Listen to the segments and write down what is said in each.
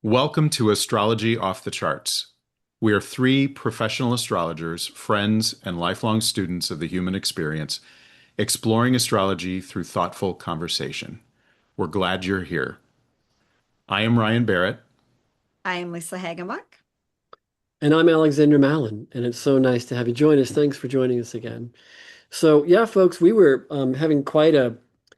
Welcome to Astrology Off the Charts. We are three professional astrologers, friends, and lifelong students of the human experience, exploring astrology through thoughtful conversation. We're glad you're here. I am Ryan Barrett. I am Lisa Hagenbuch. And I'm Alexander Mallon, and it's so nice to have you join us. Thanks for joining us again. So yeah, folks, we were having quite a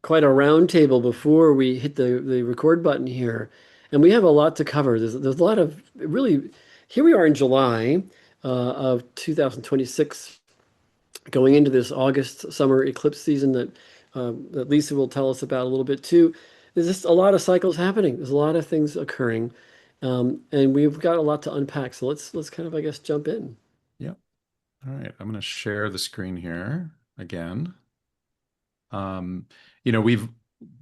round table before we hit the record button here, and we have a lot to cover. There's a lot of really. Here we are in July of 2026, going into this August summer eclipse season that Lisa will tell us about a little bit too. There's just a lot of cycles happening. There's a lot of things occurring, and we've got a lot to unpack. So let's kind of, I guess, jump in. Yep. All right. I'm going to share the screen here again. Um, we've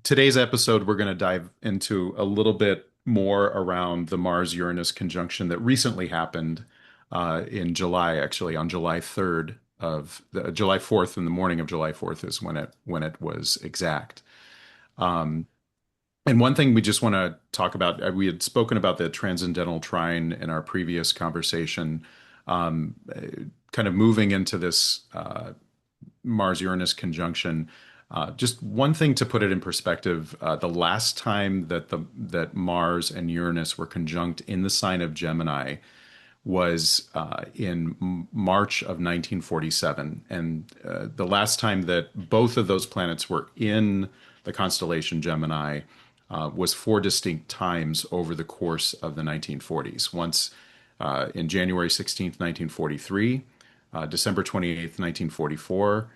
today's episode, we're going to dive into a little bit more around the Mars-Uranus conjunction that recently happened in July, actually on July 3rd of the July 4th, in the morning of July 4th is when it was exact. Um, and one thing we just want to talk about, we had spoken about the transcendental trine in our previous conversation, kind of moving into this Mars-Uranus conjunction. Just one thing to put it in perspective, the last time that Mars and Uranus were conjunct in the sign of Gemini was in March of 1947, and the last time that both of those planets were in the constellation Gemini was four distinct times over the course of the 1940s. Once in January 16th, 1943, December 28th, 1944,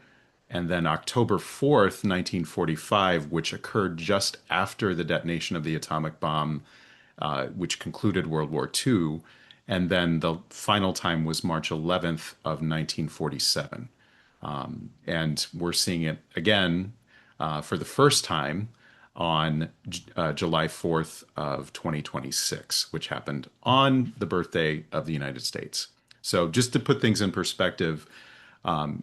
and then October 4th, 1945, which occurred just after the detonation of the atomic bomb, which concluded World War II. And then the final time was March 11th of 1947. And we're seeing it again for the first time on July 4th of 2026, which happened on the birthday of the United States. So just to put things in perspective,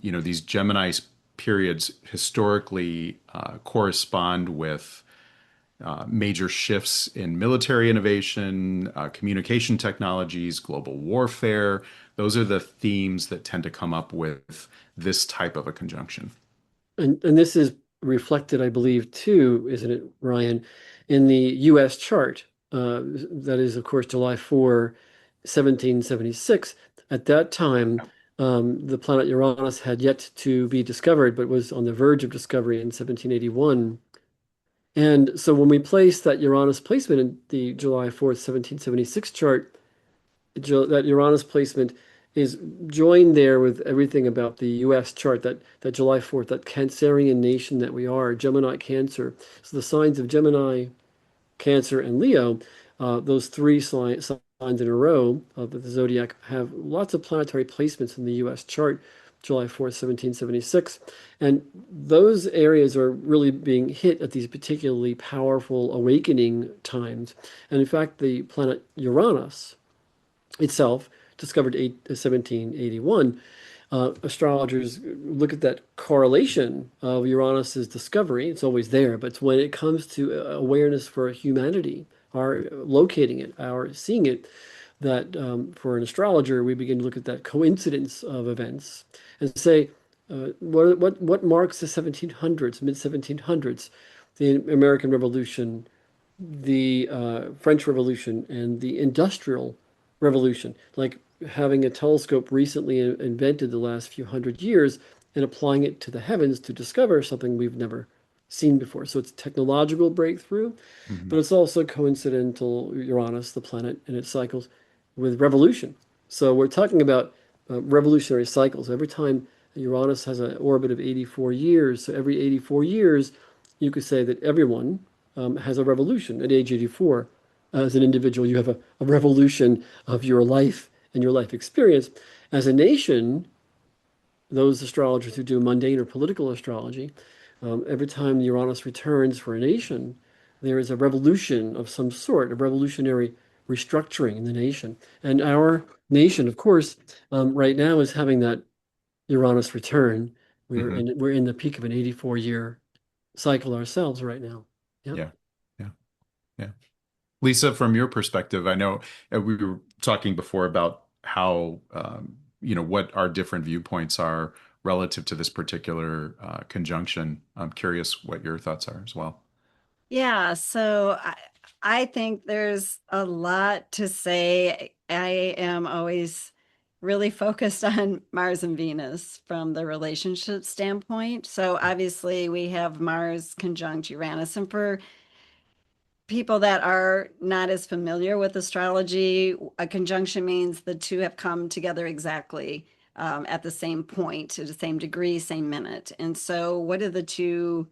these Gemini periods historically correspond with major shifts in military innovation, communication technologies, global warfare. Those are the themes that tend to come up with this type of a conjunction. And this is reflected, I believe, too, isn't it, Ryan, in the U.S. chart. That is, of course, July 4, 1776. At that time, the planet Uranus had yet to be discovered, but was on the verge of discovery in 1781. And so when we place that Uranus placement in the July 4th, 1776 chart, that Uranus placement is joined there with everything about the U.S. chart, that July 4th, that Cancerian nation that we are, Gemini Cancer. So the signs of Gemini, Cancer, and Leo, those three signs in a row of the zodiac, have lots of planetary placements in the U.S. chart, July 4th, 1776. And those areas are really being hit at these particularly powerful awakening times. And in fact, the planet Uranus itself, discovered 1781, astrologers look at that correlation of Uranus's discovery. It's always there, but it's when it comes to awareness for humanity, our locating it, our seeing it, that for an astrologer, we begin to look at that coincidence of events and say, what marks the 1700s, mid 1700s, the American Revolution, the French Revolution, and the Industrial Revolution, like having a telescope recently invented the last few hundred years and applying it to the heavens to discover something we've never seen before. So it's a technological breakthrough, but Mhm. it's also coincidental, Uranus, the planet, and its cycles with revolution. So we're talking about revolutionary cycles. Every time Uranus has an orbit of 84 years, so every 84 years, you could say that everyone has a revolution at age 84. As an individual, you have a revolution of your life and your life experience. As a nation, those astrologers who do mundane or political astrology, every time Uranus returns for a nation, there is a revolution of some sort, a revolutionary restructuring in the nation. And our nation, of course, right now is having that Uranus return. Mhm. We're in the peak of an 84-year cycle ourselves right now. Yep. Yeah. Yeah. Yeah. Lisa, from your perspective, I know we were talking before about how, what our different viewpoints are relative to this particular conjunction. I'm curious what your thoughts are as well. Yeah, so I think there's a lot to say. I am always really focused on Mars and Venus from the relationship standpoint. So obviously we have Mars conjunct Uranus, and for people that are not as familiar with astrology, a conjunction means the two have come together exactly at the same point, to the same degree, same minute. And so, what are the two?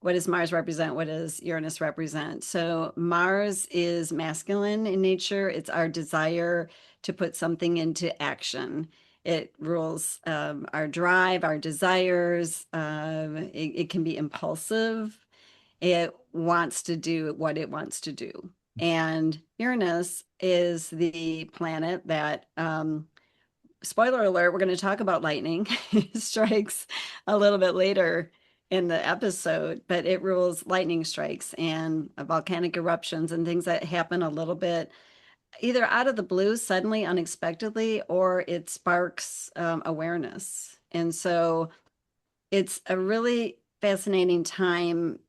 What does Mars represent? What does Uranus represent? So, Mars is masculine in nature, it's our desire to put something into action. It rules our drive, our desires. It can be impulsive. It wants to do what it wants to do. And Uranus is the planet that, spoiler alert, we're going to talk about lightning strikes a little bit later in the episode, but it rules lightning strikes and volcanic eruptions and things that happen a little bit either out of the blue, suddenly, unexpectedly, or it sparks awareness. And so it's a really fascinating time.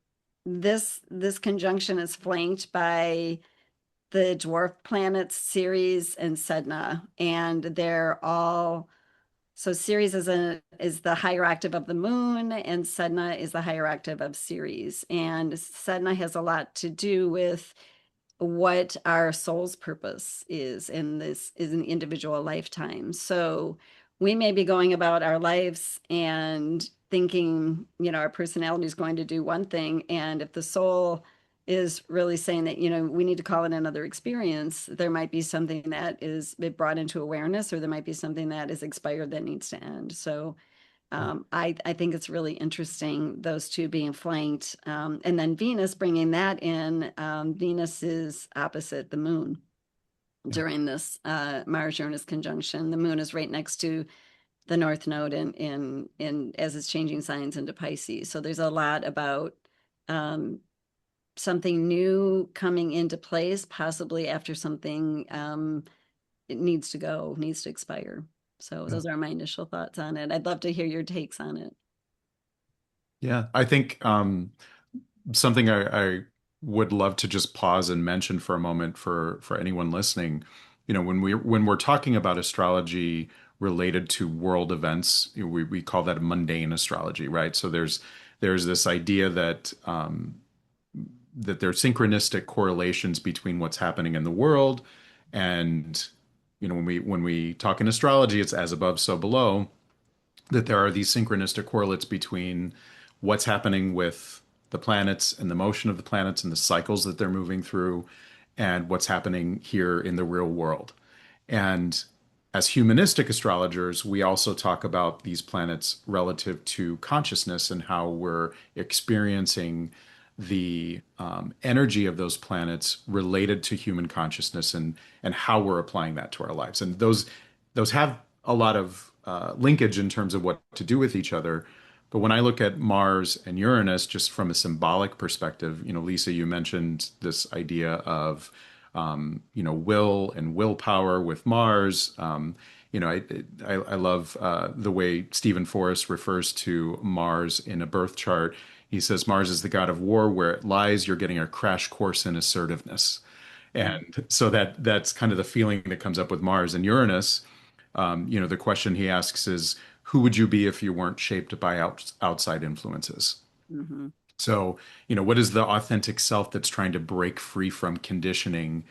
This conjunction is flanked by the dwarf planets Ceres and Sedna, and they're all so Ceres is the higher octave of the moon, and Sedna is the higher octave of Ceres. And Sedna has a lot to do with what our soul's purpose is an individual lifetime. So we may be going about our lives and thinking, our personality is going to do one thing. And if the soul is really saying that, we need to call it another experience, there might be something that is brought into awareness, or there might be something that is expired that needs to end. So I think it's really interesting, those two being flanked. And then Venus bringing that in. Venus is opposite the moon Yeah. during this Mars-Uranus conjunction. The moon is right next to the North Node in as it's changing signs into Pisces. So there's a lot about something new coming into place, possibly after something it needs to go, needs to expire. So Yeah. those are my initial thoughts on it. I'd love to hear your takes on it. Yeah, I think something I would love to just pause and mention for a moment for anyone listening. When we're talking about astrology related to world events, we call that mundane astrology, right? So there's this idea that there are synchronistic correlations between what's happening in the world, and when we talk in astrology, it's as above, so below, that there are these synchronistic correlates between what's happening with the planets and the motion of the planets and the cycles that they're moving through and what's happening here in the real world. And as humanistic astrologers, we also talk about these planets relative to consciousness and how we're experiencing the energy of those planets related to human consciousness and how we're applying that to our lives. And those have a lot of linkage in terms of what to do with each other. But when I look at Mars and Uranus, just from a symbolic perspective, Lisa, you mentioned this idea of, will and willpower with Mars. I love the way Stephen Forrest refers to Mars in a birth chart. He says Mars is the god of war. Where it lies, you're getting a crash course in assertiveness. And so that's kind of the feeling that comes up with Mars and Uranus. The question he asks is, who would you be if you weren't shaped by outside influences? Mm-hmm. So, what is the authentic self that's trying to break free from conditioning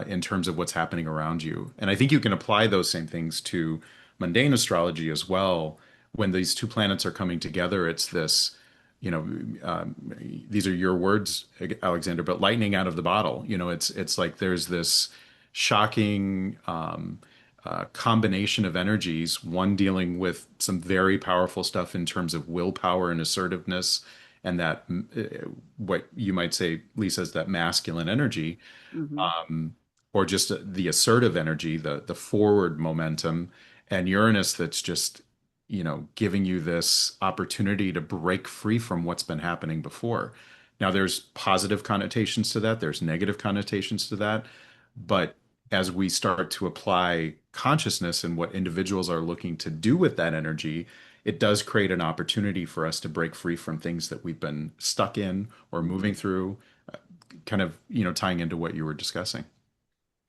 in terms of what's happening around you? And I think you can apply those same things to mundane astrology as well. When these two planets are coming together, it's this, these are your words, Alexander, but lightning out of the bottle. It's like there's this shocking combination of energies, one dealing with some very powerful stuff in terms of willpower and assertiveness, and that what you might say, Lisa, is that masculine energy, Mm-hmm. or just the assertive energy, the forward momentum, and Uranus that's just, giving you this opportunity to break free from what's been happening before. Now, there's positive connotations to that, there's negative connotations to that, but as we start to apply consciousness and what individuals are looking to do with that energy, it does create an opportunity for us to break free from things that we've been stuck in or moving through, kind of, tying into what you were discussing.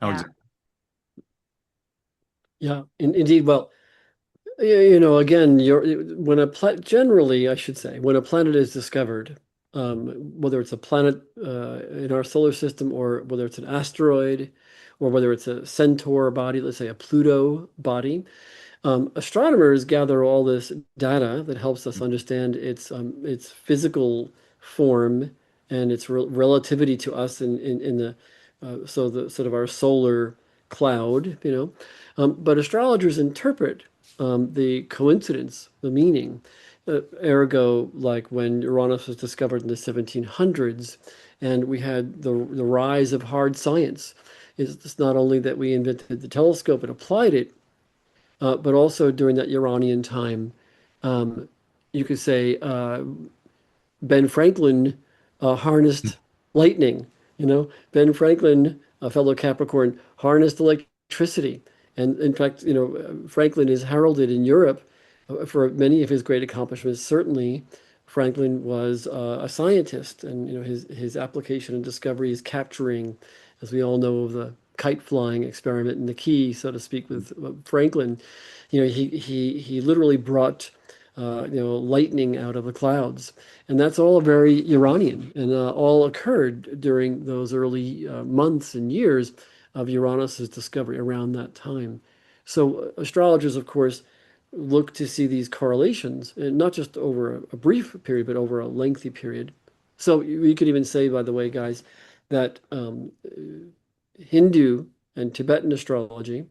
Yeah. Alexander. Yeah, indeed. Well, again, when generally, I should say, when a planet is discovered, whether it's a planet in our solar system or whether it's an asteroid or whether it's a centaur body, let's say a Pluto body, astronomers gather all this data that helps us understand its physical form and its relativity to us in the so the sort of our solar cloud, but astrologers interpret the coincidence, the meaning. Ergo, like when Uranus was discovered in the 1700s, and we had the rise of hard science. It's not only that we invented the telescope and applied it, but also during that Uranian time, um, you could say Ben Franklin harnessed lightning. Ben Franklin, a fellow Capricorn, harnessed electricity. And in fact, Franklin is heralded in Europe for many of his great accomplishments. Certainly, Franklin was a scientist, and his application and discovery is capturing, as we all know, of the kite flying experiment and the key, so to speak, with Franklin. He literally brought lightning out of the clouds. And that's all very Uranian and all occurred during those early months and years of Uranus's discovery around that time. So astrologers, of course, look to see these correlations, and not just over a brief period, but over a lengthy period. So we could even say, by the way, guys, that Hindu and Tibetan astrology,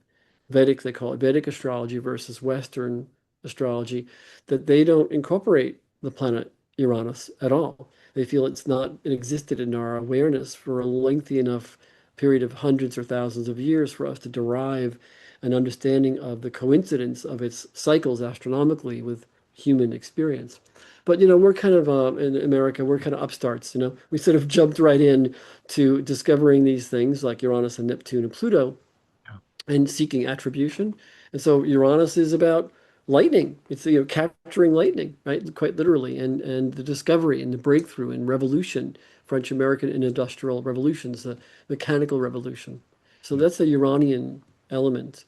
Vedic, they call it Vedic astrology versus Western astrology, that they don't incorporate the planet Uranus at all. They feel it existed in our awareness for a lengthy enough period of hundreds or thousands of years for us to derive an understanding of the coincidence of its cycles astronomically with human experience. But we're kind of in America, we're kind of upstarts. We sort of jumped right in to discovering these things like Uranus and Neptune and Pluto Yeah. and seeking attribution. And so Uranus is about lightning. It's capturing lightning, right? Quite literally, and the discovery and the breakthrough and revolution, French American and industrial revolutions, the mechanical revolution. So Yeah. that's a Uranian element.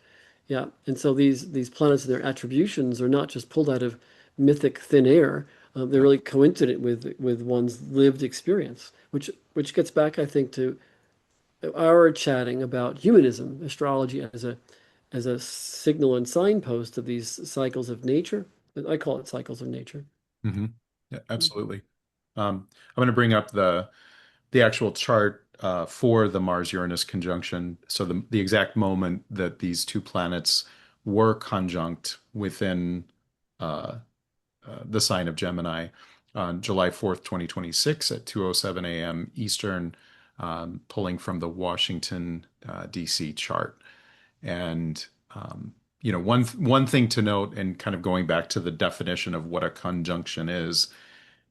Yeah. And so these planets and their attributions are not just pulled out of mythic thin air. They're Yeah. really coincident with one's lived experience, which gets back, I think, to our chatting about humanism, astrology as a signal and signpost of these cycles of nature. I call it cycles of nature. Hmm. Yeah, absolutely. I'm going to bring up the actual chart for the Mars-Uranus conjunction. So the exact moment that these two planets were conjunct within uh, the sign of Gemini on July 4th, 2026 at 2:07 a.m. Eastern, pulling from the Washington, D.C. chart. And one thing to note, and kind of going back to the definition of what a conjunction is,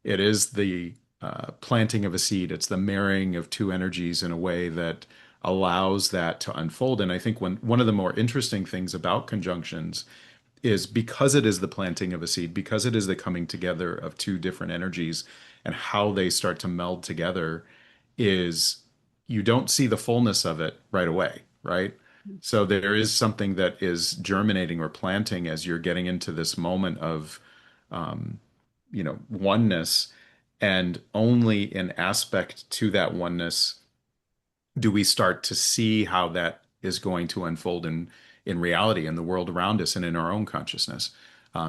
it is the planting of a seed. It's the marrying of two energies in a way that allows that to unfold. And I think one of the more interesting things about conjunctions is because it is the planting of a seed, because it is the coming together of two different energies and how they start to meld together, is you don't see the fullness of it right away, right? So there is something that is germinating or planting as you're getting into this moment of oneness, and only in aspect to that oneness do we start to see how that is going to unfold in reality in the world around us and in our own consciousness.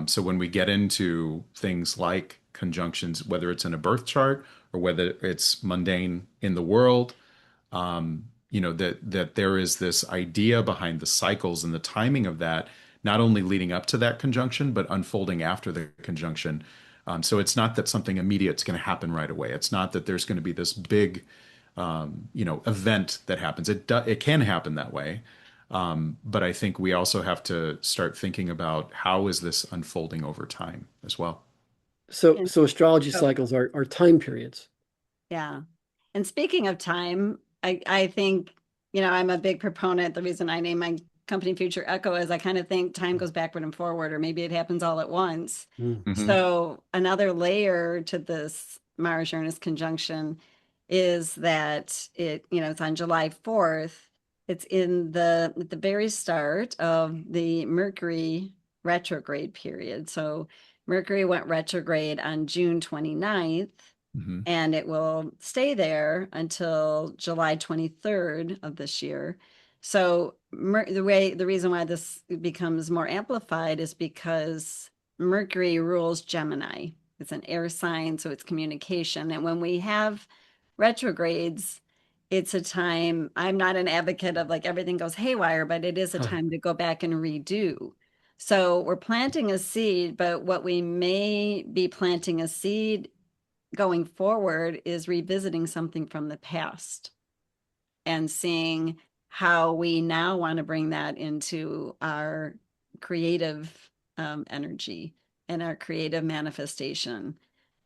So when we get into things like conjunctions, whether it's in a birth chart or whether it's mundane in the world, that there is this idea behind the cycles and the timing of that, not only leading up to that conjunction, but unfolding after the conjunction. So it's not that something immediate is going to happen right away. It's not that there's going to be this big, event that happens. It can happen that way, but I think we also have to start thinking about how is this unfolding over time as well. So And so astrology oh, cycles are time periods. Yeah. And speaking of time, I think, I'm a big proponent. The reason I named my company Future Echo is I kind of think time goes backward and forward, or maybe it happens all at once. Mm. Hmm. So another layer to this Mars-Uranus conjunction is that it's on July 4th. It's in at the very start of the Mercury retrograde period. So Mercury went retrograde on June 29th, Hmm. and it will stay there until July 23rd of this year. So the reason why this becomes more amplified is because Mercury rules Gemini. It's an air sign, so it's communication. And when we have retrogrades, it's a time, I'm not an advocate of like everything goes haywire, but it is a time to go back and redo. So we're planting a seed, but what we may be planting a seed going forward is revisiting something from the past and seeing how we now want to bring that into our creative energy and our creative manifestation.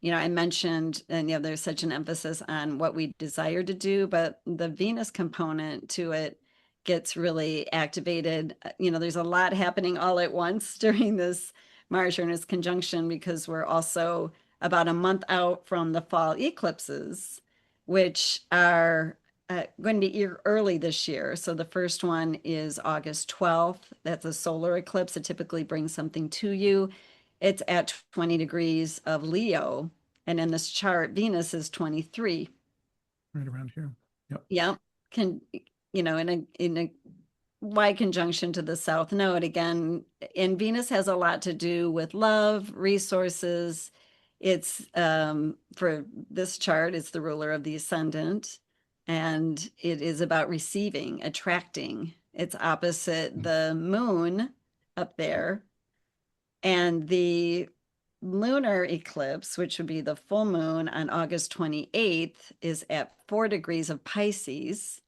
I mentioned, and there's such an emphasis on what we desire to do, but the Venus component to it gets really activated. There's a lot happening all at once during this Mars-Uranus conjunction because we're also about a month out from the fall eclipses, which are going to be early this year. So the first one is August 12th. That's a solar eclipse. It typically brings something to you. It's at 20 degrees of Leo. And in this chart, Venus is 23. Right around here. Yep. Yep. Can, in a Y conjunction to the South Node again. And Venus has a lot to do with love, resources. It's for this chart, it's the ruler of the ascendant, and it is about receiving, attracting. It's opposite the moon up there. And the lunar eclipse, which would be the full moon on August 28th, is at 4 degrees of Pisces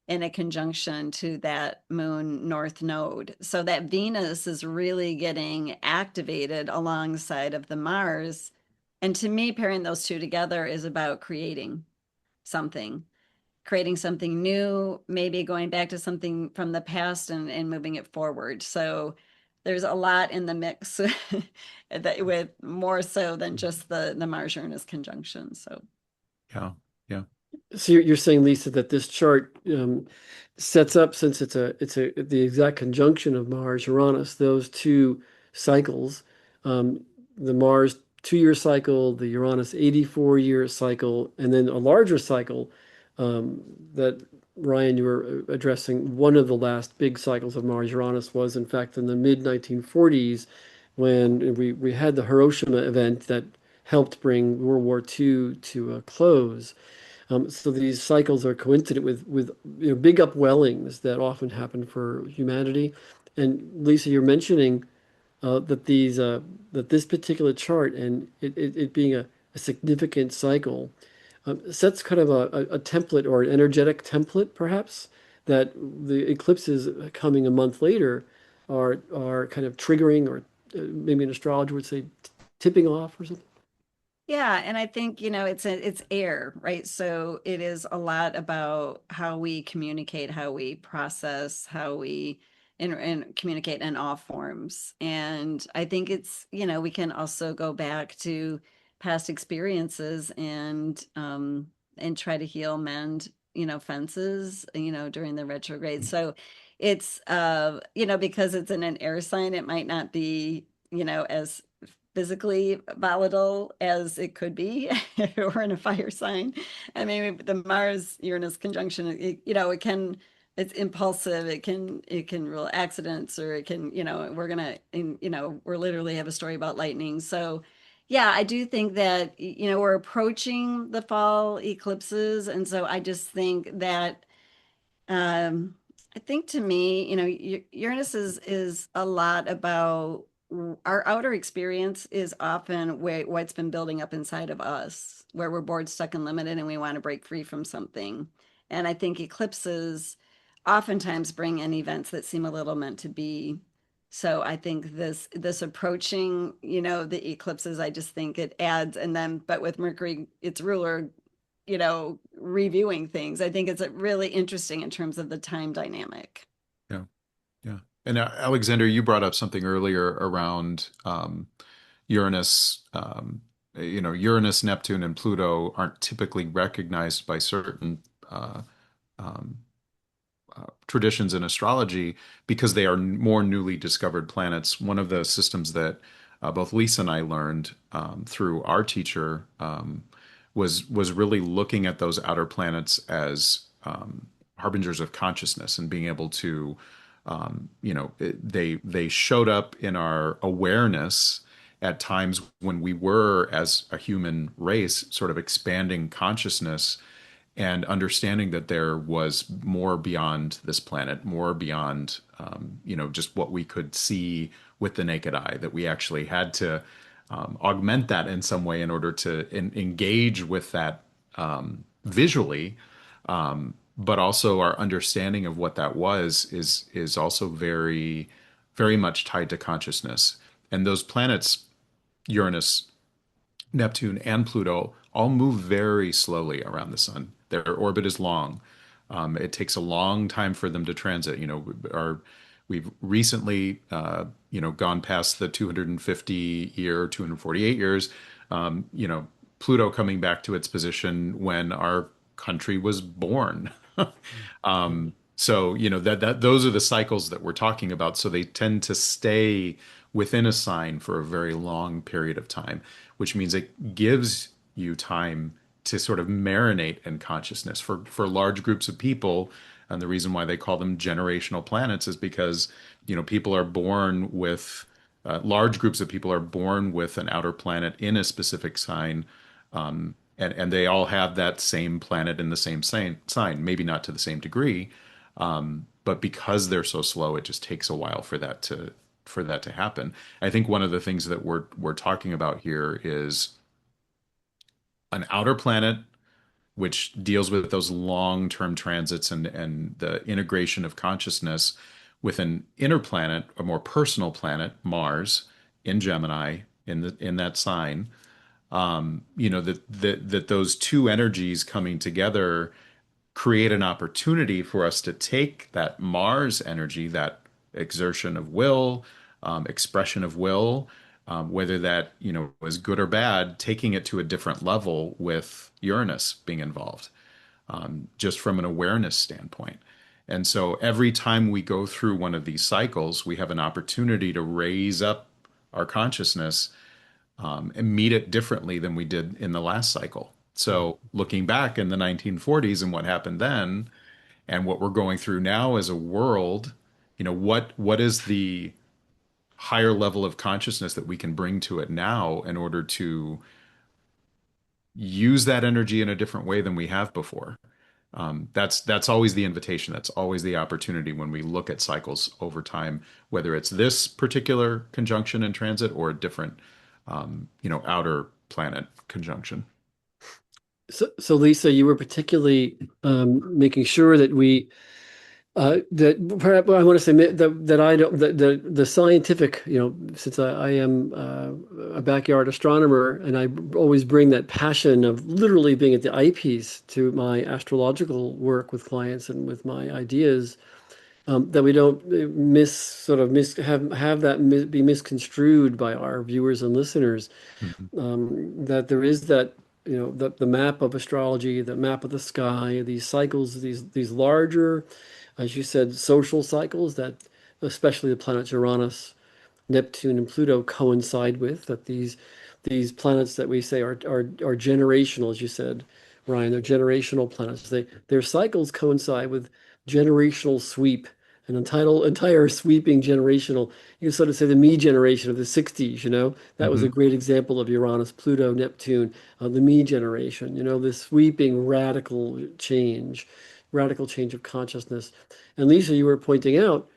in a conjunction to that moon north node. So that Venus is really getting activated alongside of the Mars. And to me, pairing those two together is about something, creating something new, maybe going back to something from the past and moving it forward. So there's a lot in the mix that with more so than just the Mars Uranus conjunction. So Yeah. Yeah. So you're saying, Lisa, that this chart sets up, since it's the exact conjunction of Mars Uranus, those two cycles, the Mars 2-year cycle, the Uranus 84-year cycle, and then a larger cycle that Ryan, you were addressing. One of the last big cycles of Mars Uranus was, in fact, in the mid 1940s, when we had the Hiroshima event that helped bring World War II to a close. So these cycles are coincident with big upwellings that often happen for humanity. And Lisa, you're mentioning that this particular chart and it being a significant cycle sets kind of a template, or an energetic template, perhaps, that the eclipses coming a month later are kind of triggering, or maybe an astrologer would say tipping off or something. yeah, and I think, it's air, right? So it is a lot about how we communicate, how we process, how we and communicate in all forms. And I think we can also go back to past experiences and try to heal, mend, fences, during the retrograde. So it's because it's in an air sign, it might not be, as physically volatile as it could be or in a fire sign. I mean, the Mars Uranus conjunction, it's impulsive. It can rule accidents, or it can, we're literally have a story about lightning. So yeah, I do think that, we're approaching the fall eclipses. And so I just think that, um, I think to me, Uranus is a lot about our outer experience is often what's been building up inside of us, where we're bored, stuck, and limited, and we want to break free from something. And I think eclipses oftentimes bring in events that seem a little meant to be. So I think this approaching, the eclipses, I just think it adds, and then but with Mercury, its ruler reviewing things. I think it's really interesting in terms of the time dynamic. Yeah. Yeah. And Alexander, you brought up something earlier around Uranus. Uranus, Neptune, and Pluto aren't typically recognized by certain uh, um, traditions in astrology because they are more newly discovered planets. One of the systems that both Lisa and I learned through our teacher was really looking at those outer planets as harbingers of consciousness and being able to, they showed up in our awareness at times when we were, as a human race, sort of expanding consciousness and understanding that there was more beyond this planet, more beyond, just what we could see with the naked eye, that we actually had to augment that in some way in order to engage with that visually. But also our understanding of what that was is also very, very much tied to consciousness. And those planets, Uranus, Neptune, and Pluto all move very slowly around the sun. Their orbit is long. It takes a long time for them to transit. We've recently, gone past the 250 year, 248 years. Pluto coming back to its position when our country was born. So, that those are the cycles that we're talking about. So they tend to stay within a sign for a very long period of time, which means it gives you time to sort of marinate in consciousness for large groups of people. And the reason why they call them generational planets is because, people are born with large groups of people are born with an outer planet in a specific sign. And they all have that same planet in the same sign, maybe not to the same degree. But because they're so slow, it just takes a while for that to happen. I think one of the things that we're talking about here is an outer planet which deals with those long-term transits and the integration of consciousness with an inner planet, a more personal planet, Mars in Gemini in that sign. That those two energies coming together create an opportunity for us to take that Mars energy, that exertion of will, expression of will, whether that, is good or bad, taking it to a different level with Uranus being involved, just from an awareness standpoint. And so every time we go through one of these cycles, we have an opportunity to raise up our consciousness and meet it differently than we did in the last cycle. So looking back in the 1940s and what happened then, and what we're going through now as a world, what is the higher level of consciousness that we can bring to it now in order to use that energy in a different way than we have before? That's always the invitation. That's always the opportunity when we look at cycles over time, whether it's this particular conjunction and transit or a different, outer planet conjunction. So Lisa, you were particularly making sure that we that perhaps I want to say that I don't the scientific, since I am a backyard astronomer and I always bring that passion of literally being at the eyepiece to my astrological work with clients and with my ideas, that we don't have that be misconstrued by our viewers and listeners. Mhm. That there is that, the map of astrology, the map of the sky, these cycles, these larger, as you said, social cycles that especially the planets Uranus, Neptune, and Pluto coincide with, that these planets that we say are generational, as you said, Ryan, they're generational planets. Their cycles coincide with generational sweep, an entire sweeping generational. You can sort of say the me generation of the 60s, that was a Mhm. great example of Uranus, Pluto, Neptune, the me generation, this sweeping radical change of consciousness. And Lisa, you were pointing out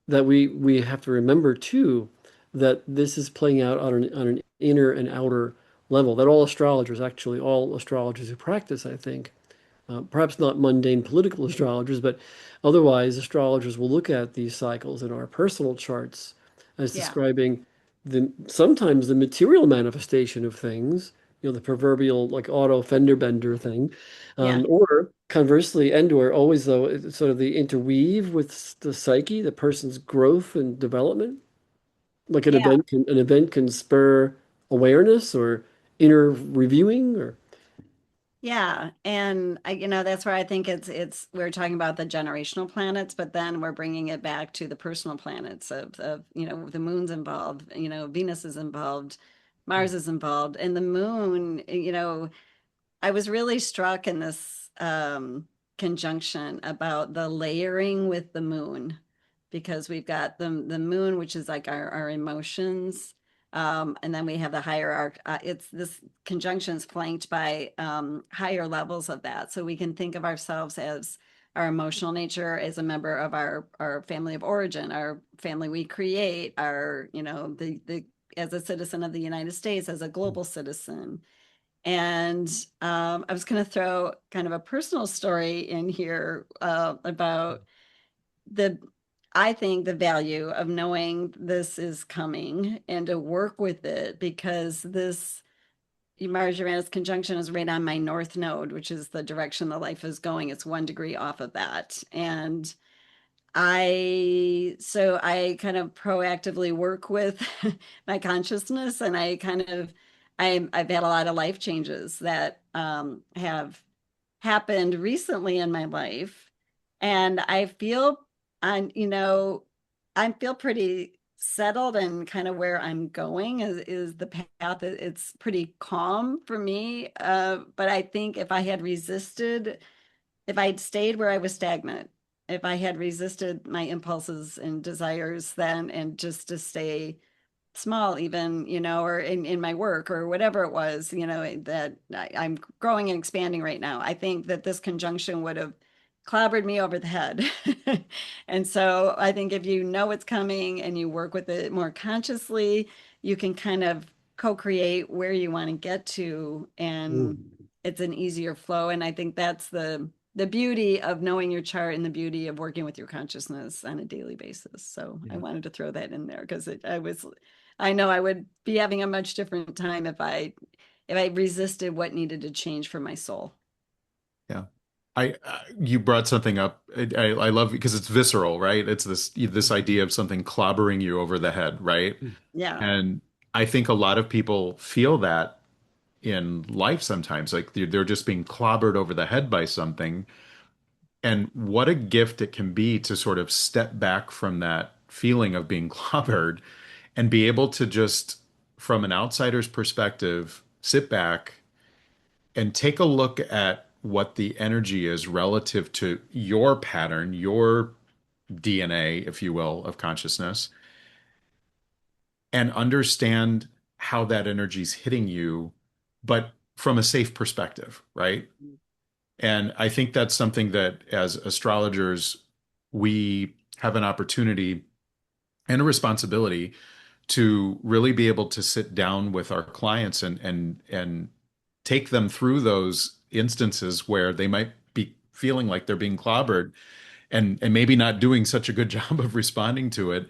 that we have to remember too that this is playing out on an inner and outer level, that all astrologers who practice, I think, perhaps not mundane political astrologers, but otherwise astrologers will look at these cycles in our personal charts as Yeah. describing sometimes the material manifestation of things, the proverbial like auto fender bender thing. Yeah. Or conversely, and/or always though, it's sort of the interweave with the psyche, the person's growth and development. Like Yeah. an event can spur awareness or inner reviewing or Yeah, and that's where I think it's we're talking about the generational planets, but then we're bringing it back to the personal planets of the moon's involved, Venus is involved, Mars is involved, and the moon, I was really struck in this conjunction about the layering with the moon, because we've got the moon, which is like our emotions, and then we have the hierarchy. It's this conjunction is flanked by higher levels of that, so we can think of ourselves as our emotional nature as a member of our family of origin, our family we create, our the as a citizen of the United States, as a global citizen. And I was going to throw kind of a personal story in here about the, I think, the value of knowing this is coming and to work with it, because this Mars-Uranus conjunction is right on my north node, which is the direction the life is going. It's 1 degree off of that. And so I kind of proactively work with my consciousness, and I've had a lot of life changes that have happened recently in my life. And I feel, on, I feel pretty settled and kind of where I'm going is the path. It's pretty calm for me. But I think if I'd stayed where I was stagnant, if I had resisted my impulses and desires then, and just to stay small, even, or in my work or whatever it was, that I'm growing and expanding right now, I think that this conjunction would have clobbered me over the head. And so I think if you know it's coming and you work with it more consciously, you can kind of co-create where you want to get to, and Mm. it's an easier flow. And I think that's the beauty of knowing your chart and the beauty of working with your consciousness on a daily basis. So I Yeah. wanted to throw that in there because I know I would be having a much different time if I resisted what needed to change for my soul. Yeah. You brought something up. I love because it's visceral, right? It's this idea of something clobbering you over the head, right? Yeah. And I think a lot of people feel that in life sometimes, like they're just being clobbered over the head by something. And what a gift it can be to sort of step back from that feeling of being clobbered and be able to just, from an outsider's perspective, sit back and take a look at what the energy is relative to your pattern, your DNA, if you will, of consciousness, and understand how that energy is hitting you, but from a safe perspective, right? And I think that's something that as astrologers, we have an opportunity and a responsibility to really be able to sit down with our clients and take them through those instances where they might be feeling like they're being clobbered and maybe not doing such a good job of responding to it.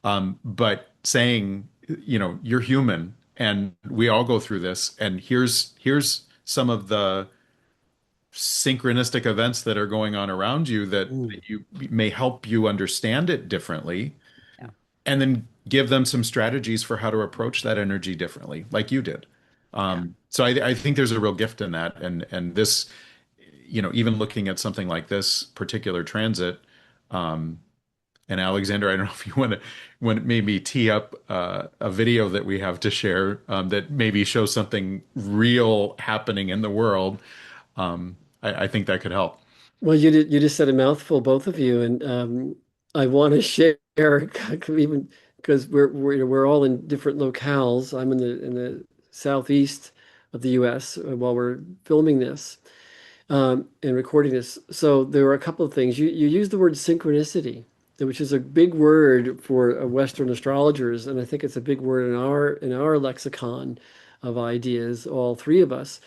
But saying, you're human and we all go through this, and here's some of the synchronistic events that are going on around you Mm. that you may help you understand it differently, Yeah. and then give them some strategies for how to approach that energy differently, like you did. Yeah. So I think there's a real gift in that, and this, even looking at something like this particular transit, and Alexander, I don't know if you want to maybe tee up a video that we have to share that maybe shows something real happening in the world. I think that could help. Well, you just said a mouthful, both of you, and I want to share even because we're all in different locales. I'm in the southeast of the U.S. While we're filming this and recording this. So there were a couple of things. You used the word synchronicity, which is a big word for Western astrologers, and I think it's a big word in our lexicon of ideas. All three of us.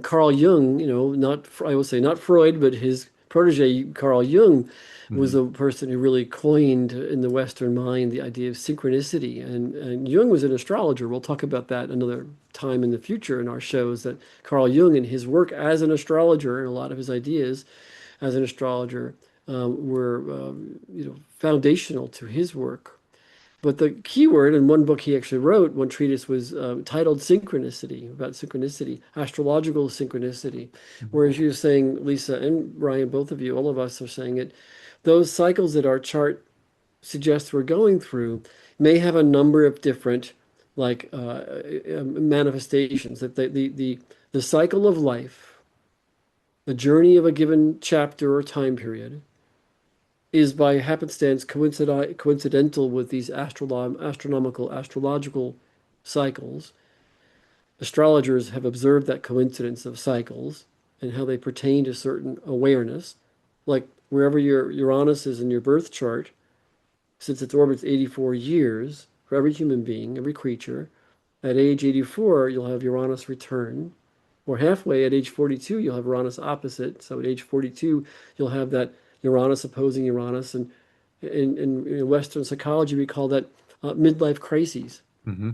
Carl Jung, not I will say not Freud, but his protege, Carl Jung, was Hmm. the person who really coined in the Western mind the idea of synchronicity. And Jung was an astrologer. We'll talk about that another time in the future in our shows, that Carl Jung and his work as an astrologer and a lot of his ideas as an astrologer were foundational to his work. But the key word in one book he actually wrote, one treatise, was titled Synchronicity, about synchronicity, astrological synchronicity. Whereas you're saying, Lisa and Ryan, both of you, all of us are saying it, those cycles that our chart suggests we're going through may have a number of different manifestations. That the cycle of life, the journey of a given chapter or time period, is by happenstance coincidental with these astronomical, astrological cycles. Astrologers have observed that coincidence of cycles and how they pertain to certain awareness. Like wherever your Uranus is in your birth chart, since its orbit's 84 years for every human being, every creature, at age 84, you'll have Uranus return. Or halfway at age 42, you'll have Uranus opposite. So at age 42, you'll have that Uranus opposing Uranus. And in Western psychology, we call that midlife crises. Hmm.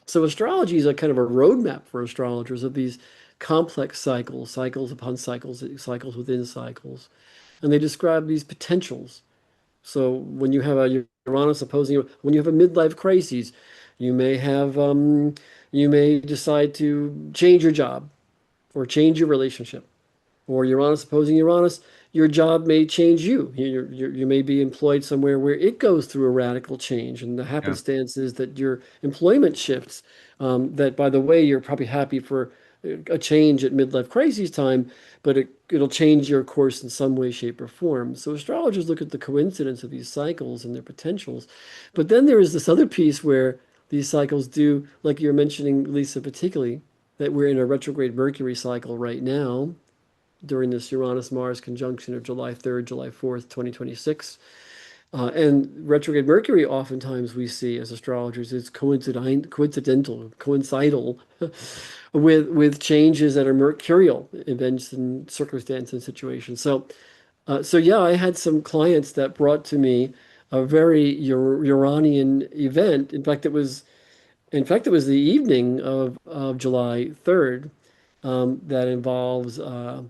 So astrology is a kind of a roadmap for astrologers of these complex cycles, cycles upon cycles, cycles within cycles. And they describe these potentials. So when you have a Uranus opposing, when you have a midlife crisis, you may have, you may decide to change your job or change your relationship, or Uranus opposing Uranus, your job may change you. You may be employed somewhere where it goes through a radical change, and the Yeah. happenstance is that your employment shifts. That, by the way, you're probably happy for a change at midlife crisis time, but it'll change your course in some way, shape, or form. So astrologers look at the coincidence of these cycles and their potentials. But then there is this other piece where these cycles do, like you're mentioning, Lisa, particularly, that we're in a retrograde Mercury cycle right now during this Uranus-Mars conjunction of July 3rd, July 4th, 2026. And retrograde Mercury, oftentimes we see as astrologers, is coincidental, coincidental with changes that are mercurial events and circumstances and situations. So yeah, I had some clients that brought to me a very Uranian event. In fact, it was the evening of July 3rd that involves a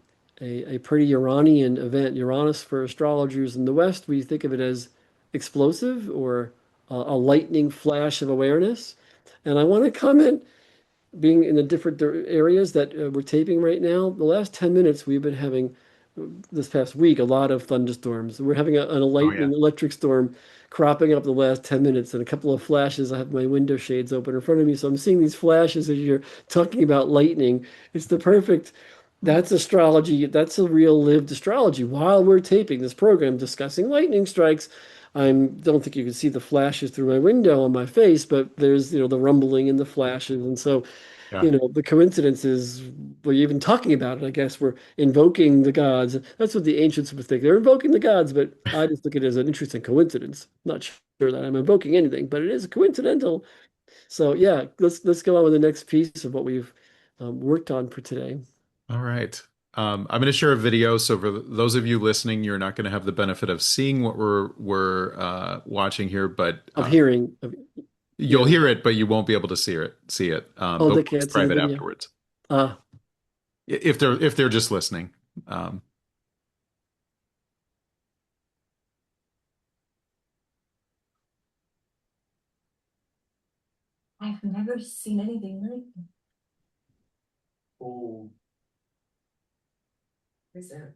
pretty Uranian event. Uranus for astrologers in the West, we think of it as explosive or a lightning flash of awareness. And I want to comment, being in the different areas that we're taping right now, the last 10 minutes we've been having this past week a lot of thunderstorms. We're having a Oh yeah. lightning electric storm cropping up the last 10 minutes and a couple of flashes. I have my window shades open in front of me, so I'm seeing these flashes as you're talking about lightning. It's the perfect, that's astrology. That's a real lived astrology. While we're taping this program discussing lightning strikes, I don't think you can see the flashes through my window on my face, but there's, the rumbling and the flashes. And so Yeah. the coincidence is we're even talking about it. I guess we're invoking the gods. That's what the ancients would think. They're invoking the gods, but I just look at it as an interesting coincidence. Not sure that I'm invoking anything, but it is coincidental. So yeah, let's go on with the next piece of what we've worked on for today. All right. I'm going to share a video. So for those of you listening, you're not going to have the benefit of seeing what we're watching here, but Of hearing, you'll yeah. hear it, but you won't be able to see it. Oh, But they we'll can't see the describe it video. afterwards Ah, if they're just listening. I've never seen anything like that. Oh, Resent.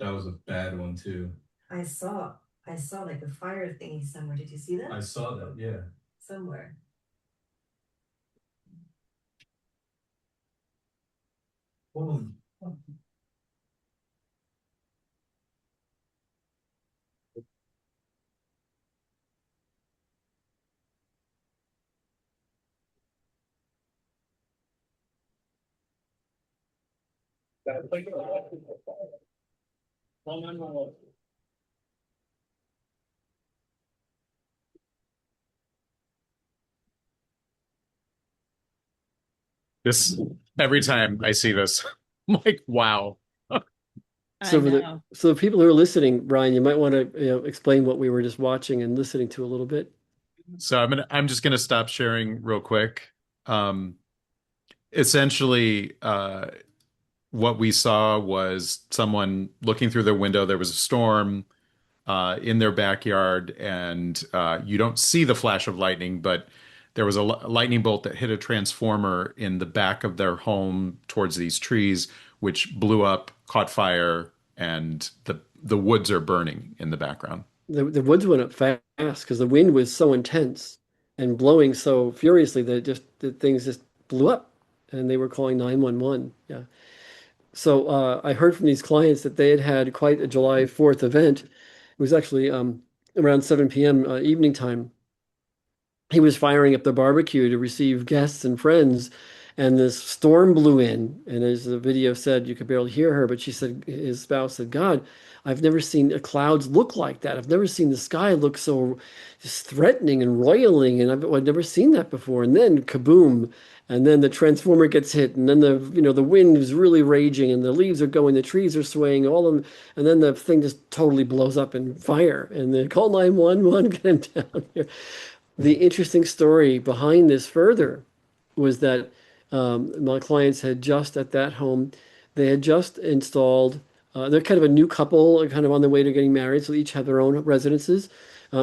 That was a bad one too. I saw like a fire thingy somewhere. Did you see that? I saw that, yeah. Somewhere. Oh. This every time I see this, I'm like, wow. I So know. so the people who are listening, Brian, you might want to explain what we were just watching and listening to a little bit. So I'm just gonna stop sharing real quick. Um, Essentially, what we saw was someone looking through their window. There was a storm in their backyard, and you don't see the flash of lightning, but there was a lightning bolt that hit a transformer in the back of their home towards these trees, which blew up, caught fire, and the woods are burning in the background. The woods went up fast because the wind was so intense and blowing so furiously that the things just blew up, and they were calling 911. Yeah. So I heard from these clients that they had had quite a July 4th event. It was actually around 7 p.m. Evening time. He was firing up the barbecue to receive guests and friends, and this storm blew in. And as the video said, you could barely hear her, but she said, his spouse said, God, I've never seen clouds look like that. I've never seen the sky look so just threatening and roiling, and I've never seen that before. And then kaboom, and then the transformer gets hit, and then the wind is really raging, and the leaves are going, the trees are swaying, all of them, and then the thing just totally blows up in fire. And then call 911, get him down here. The interesting story behind this further was that my clients had just at that home, they had just installed, they're kind of a new couple, kind of on their way to getting married, so they each have their own residences.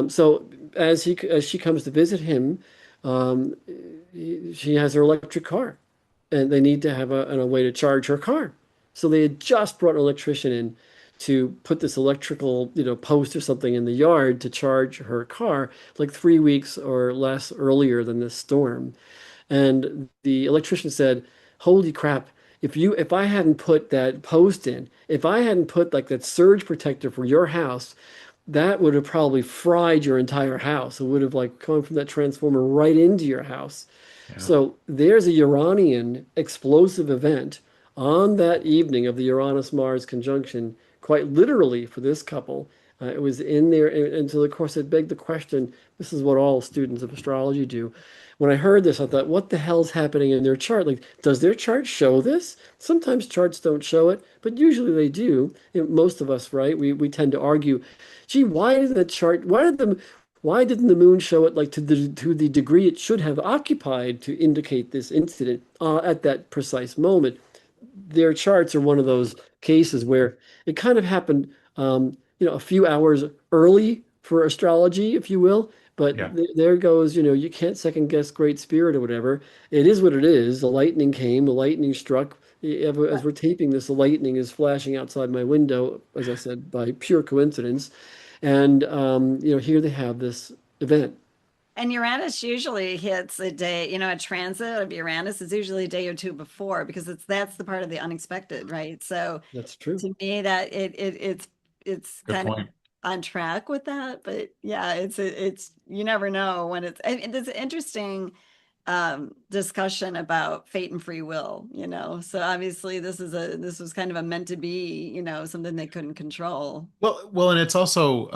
So as she comes to visit him, um, she has her electric car, and they need to have a way to charge her car. So they had just brought an electrician in to put this electrical, post or something in the yard to charge her car like 3 weeks or less earlier than this storm. And the electrician said, "Holy crap, if I hadn't put that post in, if I hadn't put like that surge protector for your house, that would have probably fried your entire house. It would have like come from that transformer right into your house." Yeah. So there's a Uranian explosive event on that evening of the Uranus-Mars conjunction, quite literally for this couple. It was in there, and so of course it begged the question. This is what all students of astrology do. When I heard this, I thought, what the hell's happening in their chart? Like, does their chart show this? Sometimes charts don't show it, but usually they do. Most of us, right? We tend to argue, gee, why didn't the moon show it like to the degree it should have occupied to indicate this incident at that precise moment? Their charts are one of those cases where it kind of happened, a few hours early for astrology, if you will. But Yeah. there goes, you can't second guess Great Spirit or whatever. It is what it is. The lightning came, the lightning struck. As we're taping this, the lightning is flashing outside my window, as I said, by pure coincidence. And here they have this event. And Uranus usually hits a day, a transit of Uranus is usually a day or two before because that's the part of the unexpected, right? So That's true. to me that it's Good kind of point. on track with that, but yeah, it's you never know when it's an interesting discussion about fate and free will. So obviously this was kind of a meant to be, something they couldn't control. Well, and it's also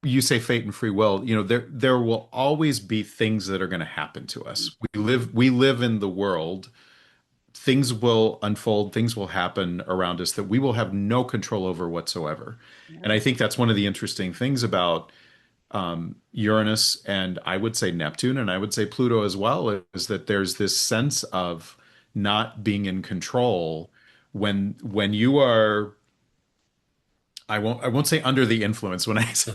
you say fate and free will, there will always be things that are going to happen to us. We live in the world. Things will unfold, things will happen around us that we will have no control over whatsoever. And I think that's one of the interesting things about Uranus, and I would say Neptune, and I would say Pluto as well, is that there's this sense of not being in control when you are. I won't say under the influence when I say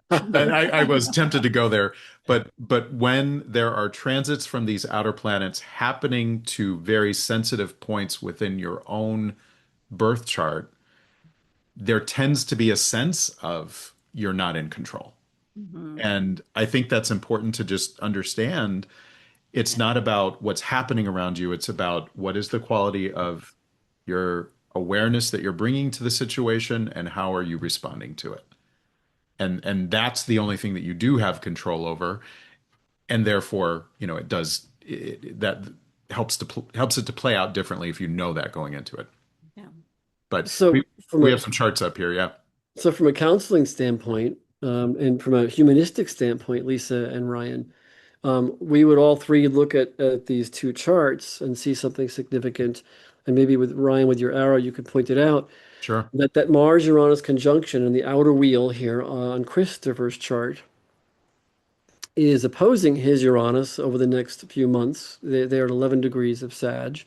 I was tempted to go there, but when there are transits from these outer planets happening to very sensitive points within your own birth chart, there tends to be a sense of you're not in control. Mhm. And I think that's important to just understand. It's not about what's happening around you, it's about what is the quality of your awareness that you're bringing to the situation and how are you responding to it. And that's the only thing that you do have control over, and therefore that helps it to play out differently if you know that going into it. Yeah. But So we have some charts up here. Yeah. So from a counseling standpoint, and from a humanistic standpoint, Lisa and Ryan, we would all three look at these two charts and see something significant. and maybe with Ryan, with your arrow, you could point it out, Sure. that Mars-Uranus conjunction in the outer wheel here on Christopher's chart is opposing his Uranus over the next few months. They're at 11 degrees of Sag.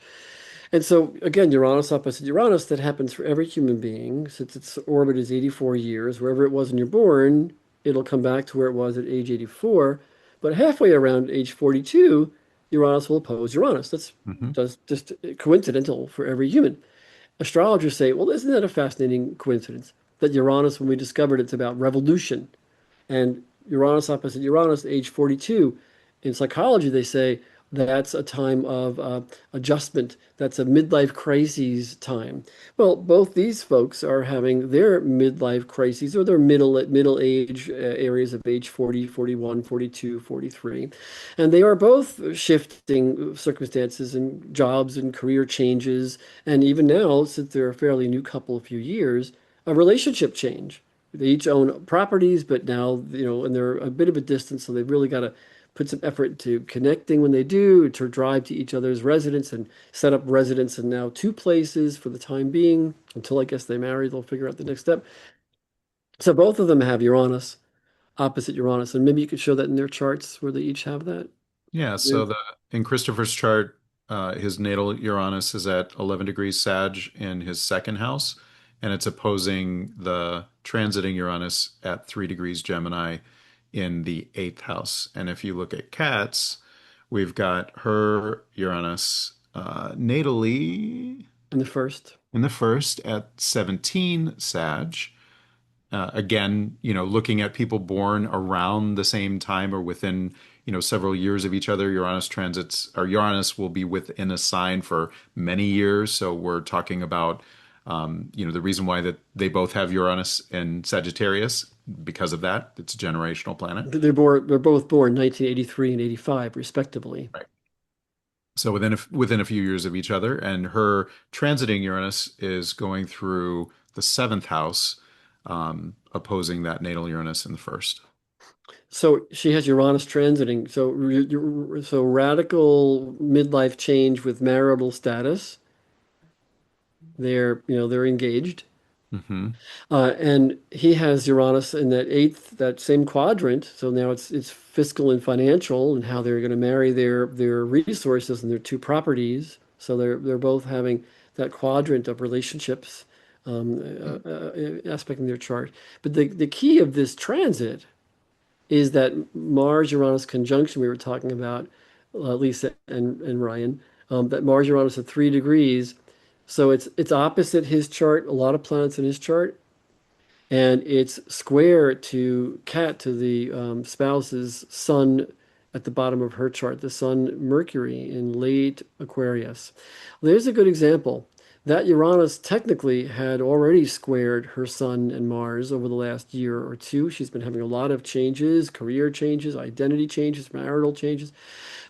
And so, again, Uranus opposite Uranus, that happens for every human being. Since its orbit is 84 years, wherever it was when you're born, it'll come back to where it was at age 84. But halfway around age 42, Uranus will oppose Uranus. That's Hmm. just coincidental for every human. Astrologers say, well, isn't that a fascinating coincidence? That Uranus, when we discovered it's about revolution, and Uranus opposite Uranus, age 42. In psychology, they say that's a time of adjustment. That's a midlife crises time. Well, both these folks are having their midlife crises or their middle age areas of age 40, 41, 42, 43. And they are both shifting circumstances and jobs and career changes. And even now, since they're a fairly new couple, a few years, a relationship change. They each own properties, but now, and they're a bit of a distance, so they've really got to put some effort to connecting when they do, to drive to each other's residence and set up residence in now two places for the time being, until I guess they marry, they'll figure out the next step. So both of them have Uranus, opposite Uranus, and maybe you could show that in their charts where they each have that. Yeah, Yeah. so in Christopher's chart, his natal Uranus is at 11 degrees Sag in his second house, and it's opposing the transiting Uranus at 3 degrees Gemini in the eighth house. And if you look at Kat's, we've got her Uranus natally In the first. in the first at 17 Sag. Again, looking at people born around the same time or within, several years of each other, Uranus transits or Uranus will be within a sign for many years. So we're talking about, the reason why that they both have Uranus in Sagittarius because of that. It's a generational planet. They're both born 1983 and 85, respectively. Right. So within a few years of each other, and her transiting Uranus is going through the seventh house, opposing that natal Uranus in the first. So she has Uranus transiting. So radical midlife change with marital status. They're engaged. Hmm. And he has Uranus in that eighth, that same quadrant. So now it's fiscal and financial and how they're going to marry their resources and their two properties. So they're both having that quadrant of relationships aspect in their chart. But the key of this transit is that Mars-Uranus conjunction we were talking about, Lisa and Ryan, that Mars-Uranus at 3 degrees. So it's opposite his chart, a lot of planets in his chart, and it's square to the spouse's sun at the bottom of her chart, the sun Mercury in late Aquarius. Well, there's a good example. That Uranus technically had already squared her sun and Mars over the last year or two. She's been having a lot of changes, career changes, identity changes, marital changes.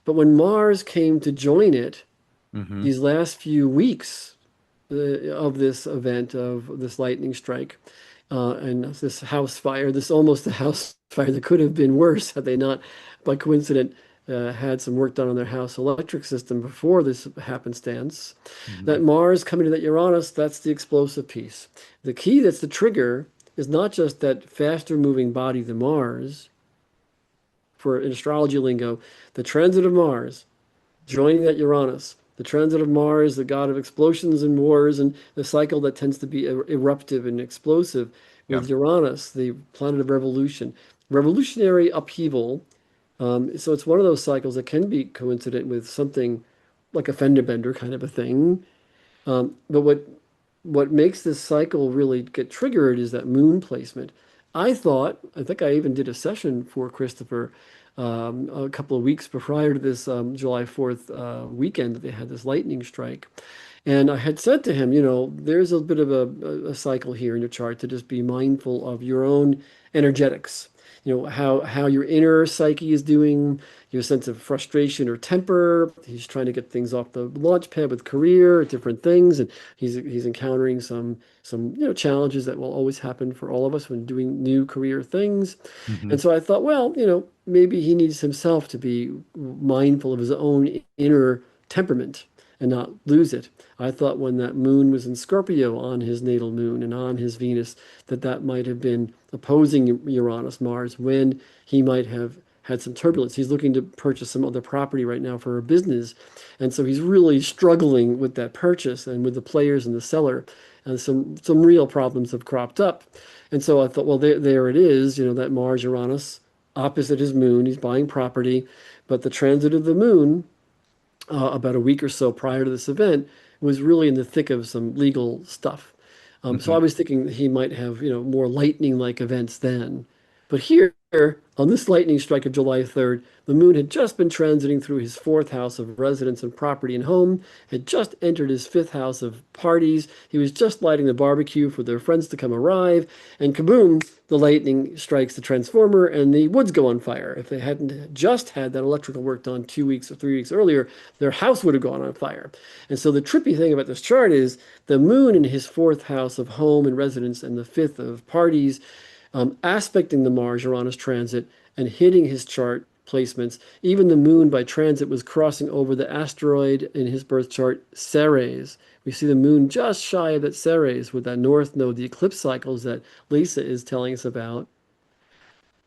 But when Mars came to join it, Hmm. these last few weeks of this event, of this lightning strike, and this house fire, this almost a house fire that could have been worse had they not, by coincidence, had some work done on their house electric system before this happenstance. That Hmm. Mars coming to that Uranus, that's the explosive piece. The key that's the trigger is not just that faster moving body, the Mars, for in astrology lingo, the transit of Mars joining that Uranus. The transit of Mars, the god of explosions and wars, and the cycle that tends to be eruptive and explosive Yeah. with Uranus, the planet of revolution, revolutionary upheaval. So it's one of those cycles that can be coincident with something like a fender bender kind of a thing. But what makes this cycle really get triggered is that moon placement. I think I even did a session for Christopher a couple of weeks prior to this July 4th weekend that they had this lightning strike. And I had said to him, there's a bit of a cycle here in your chart to just be mindful of your own energetics. How your inner psyche is doing, your sense of frustration or temper. He's trying to get things off the launch pad with career, different things, and he's encountering some challenges that will always happen for all of us when doing new career things. Hmm. And so I thought, well, maybe he needs himself to be mindful of his own inner temperament and not lose it. I thought when that moon was in Scorpio on his natal moon and on his Venus, that might have been opposing Uranus, Mars, when he might have had some turbulence. He's looking to purchase some other property right now for a business. And so he's really struggling with that purchase and with the players and the seller. And some real problems have cropped up. And so I thought, well, there it is, that Mars Uranus opposite his moon. He's buying property, but the transit of the moon, about a week or so prior to this event, was really in the thick of some legal stuff. So I was thinking he might have, more lightning-like events then. But here, on this lightning strike of July 3rd, the moon had just been transiting through his fourth house of residence and property and home, had just entered his fifth house of parties. He was just lighting the barbecue for their friends to come arrive, and kaboom, the lightning strikes the transformer and the woods go on fire. If they hadn't just had that electrical work done 2 weeks or 3 weeks earlier, their house would have gone on fire. And so the trippy thing about this chart is the moon in his fourth house of home and residence and the fifth of parties, aspecting the Mars-Uranus transit and hitting his chart placements. Even the moon by transit was crossing over the asteroid in his birth chart, Ceres. We see the moon just shy of that Ceres with that north node, the eclipse cycles that Lisa is telling us about.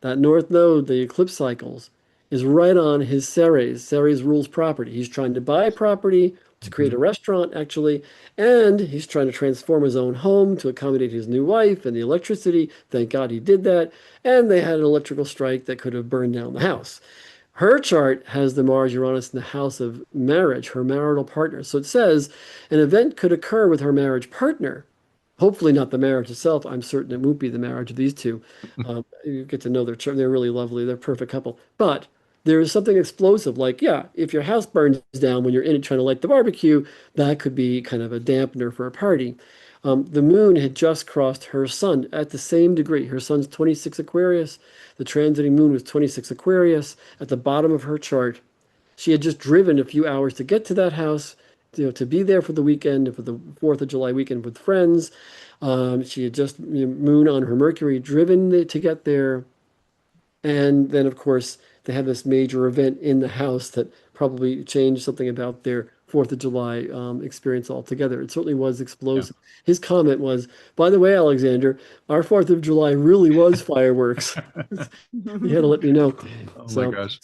That north node, the eclipse cycles, is right on his Ceres. Ceres rules property. He's trying to buy property to create a restaurant, actually, and he's trying to transform his own home to accommodate his new wife and the electricity. Thank God he did that. And they had an electrical strike that could have burned down the house. Her chart has the Mars Uranus in the house of marriage, her marital partner. So it says an event could occur with her marriage partner. Hopefully not the marriage itself. I'm certain it won't be the marriage of these two. You get to know their chart. They're really lovely. They're a perfect couple. But there is something explosive, like, yeah, if your house burns down when you're in it trying to light the barbecue, that could be kind of a dampener for a party. The moon had just crossed her sun at the same degree. Her sun's 26 Aquarius. The transiting moon was 26 Aquarius at the bottom of her chart. She had just driven a few hours to get to that house, to be there for the weekend, for the 4th of July weekend with friends. She had just, moon on her Mercury, driven to get there. And then, of course, they had this major event in the house that probably changed something about their 4th of July experience altogether. It certainly was Yeah. explosive. His comment was, by the way, Alexander, our 4th of July really was fireworks. You had to let me know. Oh my So, gosh.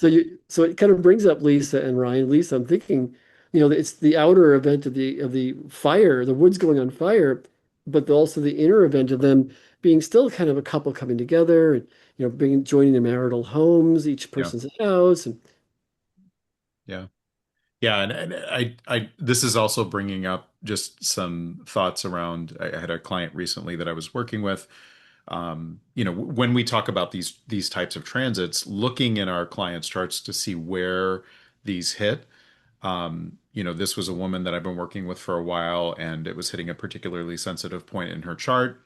so it kind of brings up Lisa and Ryan. Lisa, I'm thinking, it's the outer event of the fire, the woods going on fire, but also the inner event of them being still kind of a couple coming together and joining the marital homes, each Yeah. person's house, and Yeah. Yeah, and this is also bringing up just some thoughts around. I had a client recently that I was working with. When we talk about these types of transits, looking in our clients' charts to see where these hit. This was a woman that I've been working with for a while, and it was hitting a particularly sensitive point in her chart,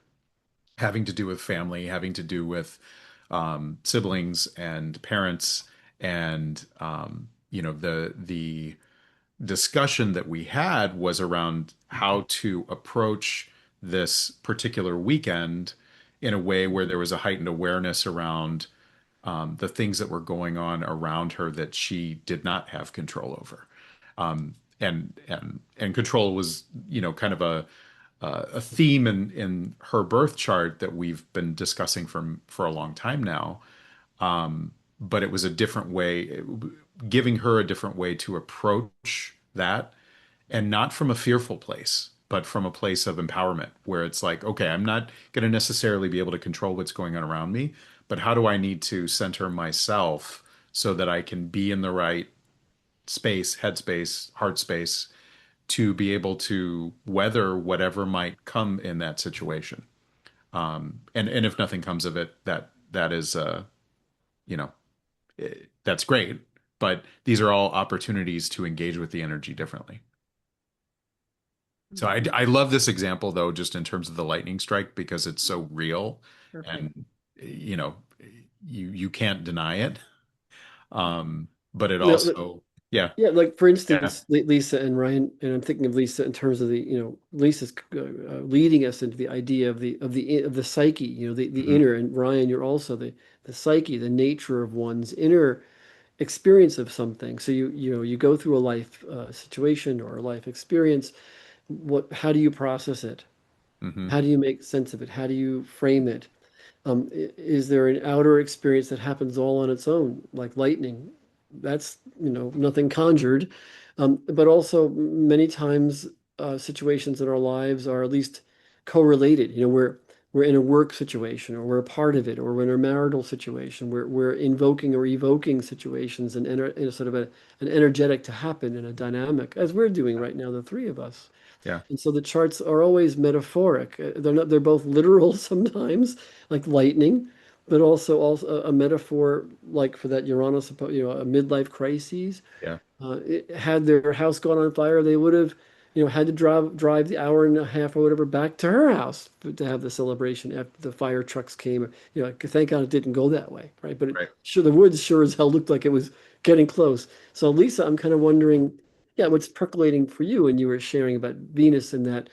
having to do with family, having to do with siblings and parents, and the discussion that we had was around how to approach this particular weekend in a way where there was a heightened awareness around the things that were going on around her that she did not have control over. And control was, kind of a theme in her birth chart that we've been discussing for a long time now. But it was a different way, giving her a different way to approach that, and not from a fearful place, but from a place of empowerment, where it's like, okay, I'm not going to necessarily be able to control what's going on around me, but how do I need to center myself so that I can be in the right space, headspace, heart space, to be able to weather whatever might come in that situation. And if nothing comes of it, that is, you know, that's great. But these are all opportunities to engage with the energy differently. So I love this example though, just in terms of the lightning strike, because it's so real. Perfect. And you know, you can't deny it. But it No, also, yeah, yeah, like for yeah, instance, Lisa and Ryan, and I'm thinking of Lisa in terms of Lisa's leading us into the idea of the psyche, the mhm, inner, and Ryan, you're also the psyche, the nature of one's inner experience of something. So you go through a life situation or a life experience. How do you process it? Hmm. How do you make sense of it? How do you frame it? Is there an outer experience that happens all on its own, like lightning? That's, nothing conjured. But also many times situations in our lives are at least correlated. We're in a work situation, or we're a part of it, or we're in a marital situation. We're invoking or evoking situations and in a sort of an energetic to happen in a dynamic, as we're doing right now, the three of us. Yeah. And so the charts are always metaphoric. They're both literal sometimes, like lightning, but also a metaphor like for that Uranus, a midlife crises. Yeah. Had their house gone on fire, they would have, had to drive the hour and a half or whatever back to her house to have the celebration after the fire trucks came. Thank God it didn't go that way, right? But Right. sure, the woods sure as hell looked like it was getting close. So Lisa, I'm kind of wondering, yeah, what's percolating for you? And you were sharing about Venus and that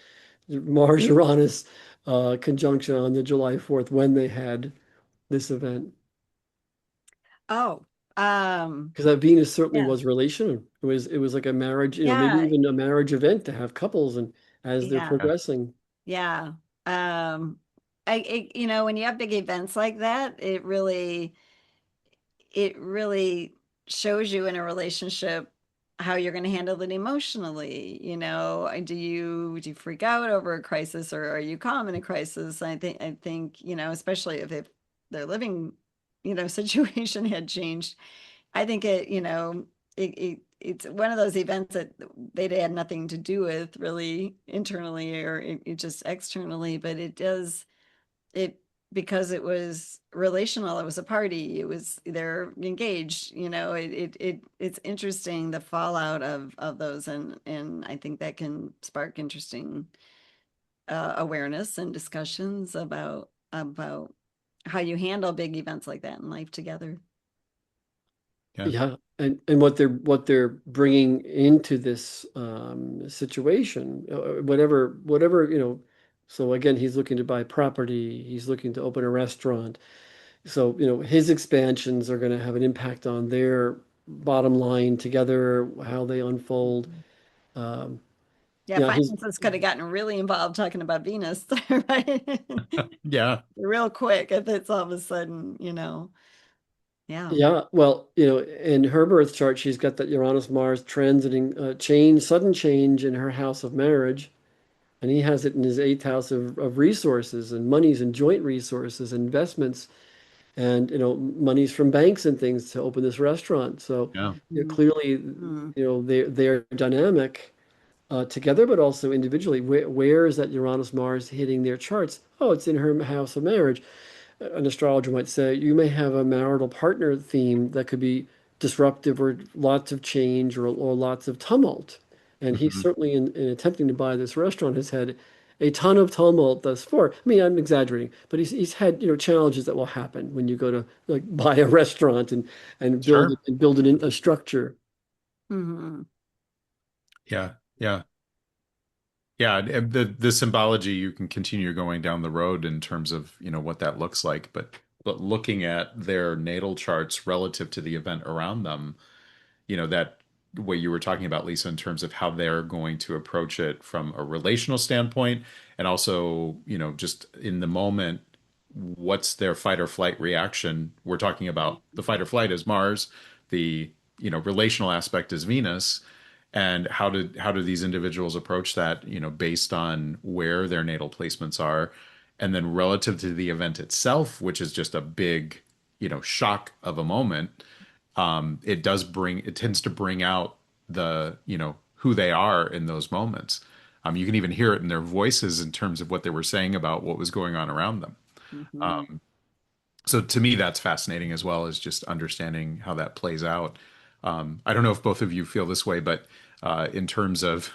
Mars-Uranus conjunction on the July 4th when they had this event. Oh, Because that Venus certainly yeah, was relational. It was like a marriage, maybe yeah, even a marriage event to have couples and as they're yeah, Yeah. progressing. yeah. When you have big events like that, it really shows you in a relationship how you're going to handle it emotionally. Do you freak out over a crisis, or are you calm in a crisis? I think, especially if their living, situation had changed. I think it's one of those events that they'd had nothing to do with really internally, or it just externally, but it because it was relational, it was a party, they're engaged, it's interesting, the fallout of those, and I think that can spark interesting awareness and discussions about how you handle big events like that in life together. Yeah. Yeah, and what they're bringing into this situation, whatever. So again, he's looking to buy property. He's looking to open a restaurant. So his expansions are going to have an impact on their bottom line together, how they unfold. Um, Yeah, yeah, he's finances could have gotten really involved talking about Venus, right? Yeah. Real quick if it's all of a sudden, yeah. Yeah, well, in her birth chart, she's got that Uranus Mars transiting sudden change in her house of marriage, and he has it in his eighth house of resources and monies and joint resources, investments, and monies from banks and things to open this restaurant. So Yeah. clearly, Mhm. they're dynamic together, but also individually. Where is that Uranus Mars hitting their charts? Oh, it's in her house of marriage. An astrologer might say you may have a marital partner theme that could be disruptive or lots of change or lots of tumult. And he Hmm. certainly, in attempting to buy this restaurant, has had a ton of tumult thus far. I mean, I'm exaggerating, but he's had challenges that will happen when you go to like buy a restaurant and build it Sure. and build it in a structure. Mhm. Yeah. Yeah. Yeah, and the symbology, you can continue going down the road in terms of, what that looks like, but looking at their natal charts relative to the event around them, that what you were talking about, Lisa, in terms of how they're going to approach it from a relational standpoint, and also, just in the moment, what's their fight or flight reaction? We're talking about the fight or flight is Mars, the, relational aspect is Venus. And how do these individuals approach that, based on where their natal placements are, and then relative to the event itself, which is just a big, shock of a moment. It tends to bring out the, who they are in those moments. You can even hear it in their voices in terms of what they were saying about what was going on around them. Mhm. So to me, that's fascinating as well as just understanding how that plays out. I don't know if both of you feel this way, but in terms of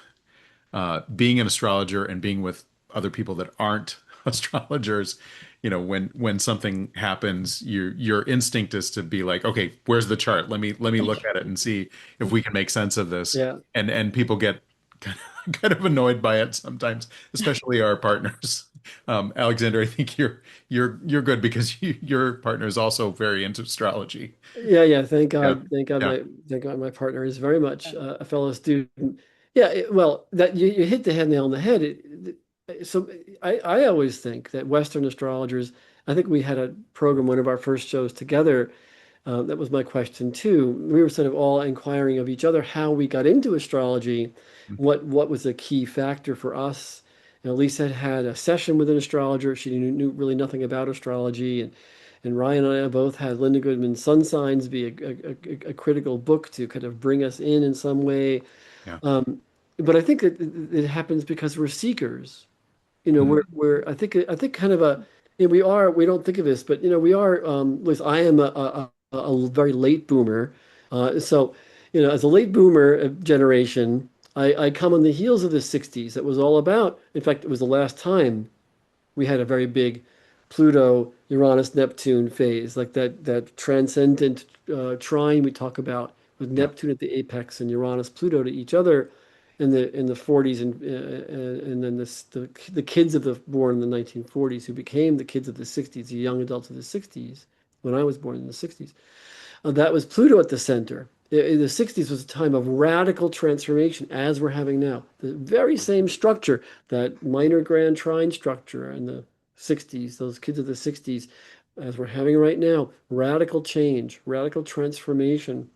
being an astrologer and being with other people that aren't astrologers, when something happens, your instinct is to be like, okay, where's the chart? Let me look at it and see if we can make sense of this. Yeah. And people get kind of annoyed by it sometimes, especially our partners. Alexander, I think you're good because your partner is also very into astrology. Yeah. Thank Yeah, God. yeah, Thank God my partner is very much a fellow student. Yeah, well, that you hit the nail on the head. So I always think that Western astrologers, I think we had a program, one of our first shows together. That was my question too. We were sort of all inquiring of each other how we got into astrology, what was a key factor for us. You know, Lisa had a session with an astrologer. She knew really nothing about astrology, and Ryan and I both had Linda Goodman's Sun Signs be a critical book to kind of bring us in some way. yeah. But I think it happens because we're seekers. You know, Mhm. I think kind of a, you know, we don't think of this, but you know, we are, at least I am a very late boomer. So, you know, as a late boomer generation, I come on the heels of the 60s. It was all about, in fact, it was the last time we had a very big Pluto, Uranus, Neptune phase, like that transcendent trine we talk about with Yeah, Neptune at the apex and Uranus, Pluto to each other in the 40s, and then the kids of the born in the 1940s who became the kids of the 60s, the young adults of the 60s when I was born in the 60s. That was Pluto at the center. The 60s was a time of radical transformation, as we're having now. The very same structure, that minor grand trine structure in the 60s, those kids of the 60s, as we're having right now, radical change, radical transformation.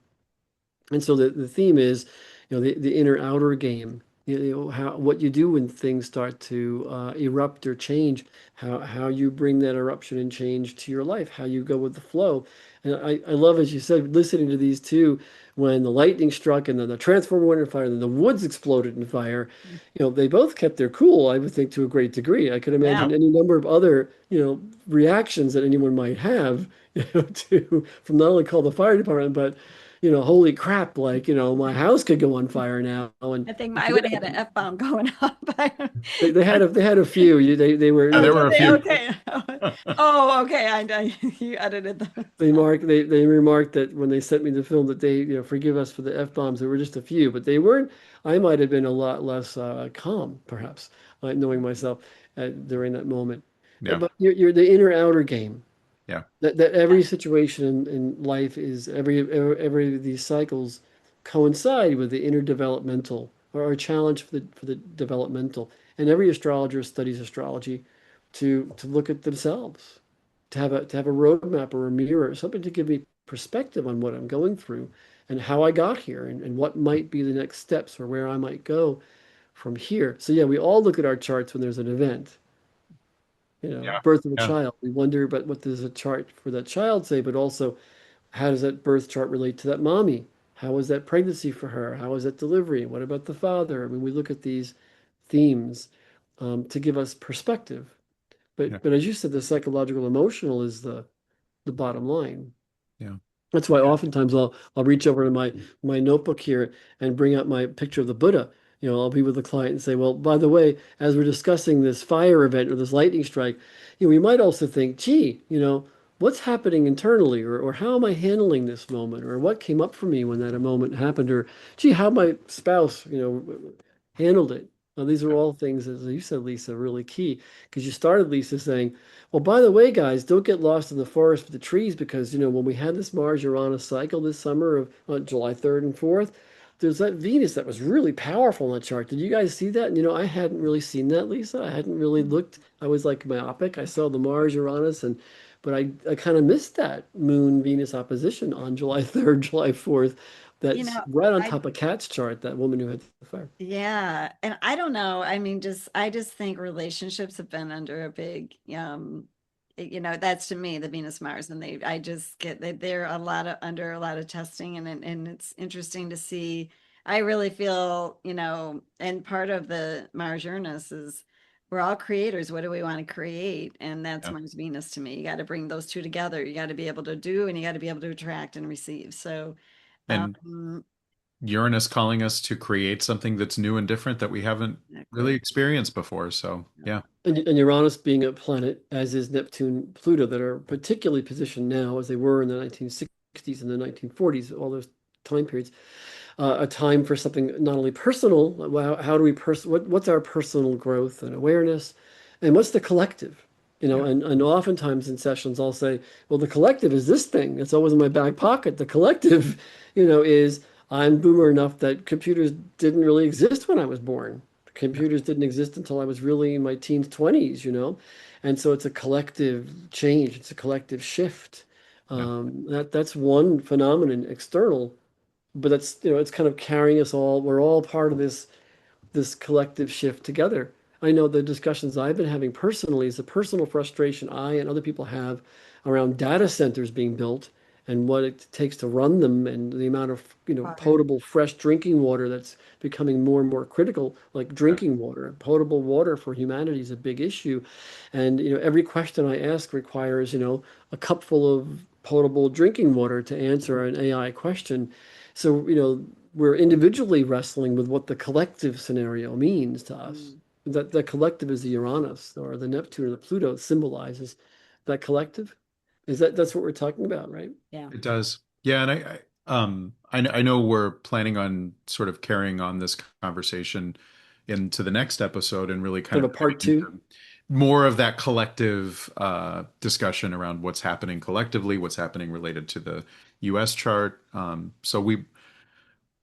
And so the theme is, you know, the inner outer game. You know, how what you do when things start to erupt or change, how you bring that eruption and change to your life, how you go with the flow. And I love, as you said, listening to these two, when the lightning struck and then the transformer went in fire and then the woods exploded in fire. You know, they both kept their cool, I would think, to a great degree. I could Yeah. imagine any number of other, you know, reactions that anyone might have, you know, to from not only call the fire department, but you know, holy crap, like, you know, my house could go on fire now. And I think I would have had an F-bomb going up. they had a few. They were, you yeah, Oh, know, there did were a they? few. Okay. Oh, okay. You edited those. they remarked that when they sent me the film that they, you know, forgive us for the F-bombs, there were just a few, but they weren't. I might have been a lot less calm, perhaps, knowing myself during that moment. Yeah, But you're the inner outer game. yeah, That every situation in life is every of these cycles coincide with the interdevelopmental or a challenge for the developmental. And every astrologer studies astrology to look at themselves, to have a roadmap or a mirror, something to give me perspective on what I'm going through and how I got here, and what might be the next steps or where I might go from here. So yeah, we all look at our charts when there's an event, you know, yeah, birth of a yeah. child. We wonder about what does a chart for that child say, but also how does that birth chart relate to that mommy? How was that pregnancy for her? How was that delivery? What about the father? I mean, we look at these themes to give us perspective. Yeah. But as you said, the psychological emotional is the bottom line. Yeah. That's why oftentimes I'll reach over to my notebook here and bring out my picture of the Buddha. You know, I'll be with the client and say, well, by the way, as we're discussing this fire event or this lightning strike, you know, we might also think, gee, you know, what's happening internally, or how am I handling this moment, or what came up for me when that moment happened, or gee, how my spouse, you know, handled it. Now, these are all things, as you said, Lisa, really key, because you started, Lisa, saying, well, by the way, guys, don't get lost in the forest with the trees, because, you know, when we had this Mars-Uranus cycle this summer of July 3rd and 4th, there's that Venus that was really powerful on the chart. Did you guys see that? And, you know, I hadn't really seen that, Lisa. I hadn't really looked. I was like myopic. I saw the Mars-Uranus, but I kind of missed that Moon-Venus opposition on July 3rd, July 4th. You That's know, right on I top of Kat's chart, that woman who had the fire. Yeah, and I don't know. I mean, I just think relationships have been under a big, you know, that's to me the Venus Mars, and I just get that they're under a lot of testing, and it's interesting to see. I really feel, you know, and part of the Mars Uranus is we're all creators. What do we want to create? And that's Yeah. Mars Venus to me. You got to bring those two together. You got to be able to do, and you got to be able to attract and receive. So, And um, Uranus calling us to create something that's new and different that we haven't really exactly. experienced before. So, yeah. And Uranus being a planet, as is Neptune, Pluto, that are particularly positioned now, as they were in the 1960s and the 1940s, all those time periods, a time for something not only personal, how do we what's our personal growth and awareness, and what's the collective? Yeah. And oftentimes in sessions I'll say, well, the collective is this thing. It's always in my back pocket. The collective, is I'm boomer enough that computers didn't really exist when I was born. Computers didn't exist until I was really in my teens, 20s. And so it's a collective change. It's a collective shift. Yeah. That's one phenomenon external, but that's, it's kind of carrying us all. We're all part of this collective shift together. I know the discussions I've been having personally is the personal frustration I and other people have around data centers being built and what it takes to run them and the amount of, potable, fresh drinking water that's becoming more and more critical, like Yeah. drinking water. Potable water for humanity is a big issue. And, every question I ask requires, a cupful of potable drinking water to answer an AI question. So, we're individually wrestling with what the collective scenario means to us. That the collective is the Uranus or the Neptune or the Pluto symbolizes that collective. That's what we're talking about, right? Yeah. It does. Yeah, and I know we're planning on sort of carrying on this conversation into the next episode and really kind Kind of of a diving part two. into more of that collective discussion around what's happening collectively, what's happening related to the US chart. So we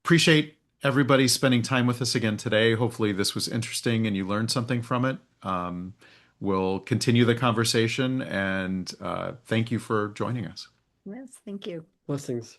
appreciate everybody spending time with us again today. Hopefully this was interesting and you learned something from it. We'll continue the conversation and thank you for joining us. Yes, thank you. Blessings.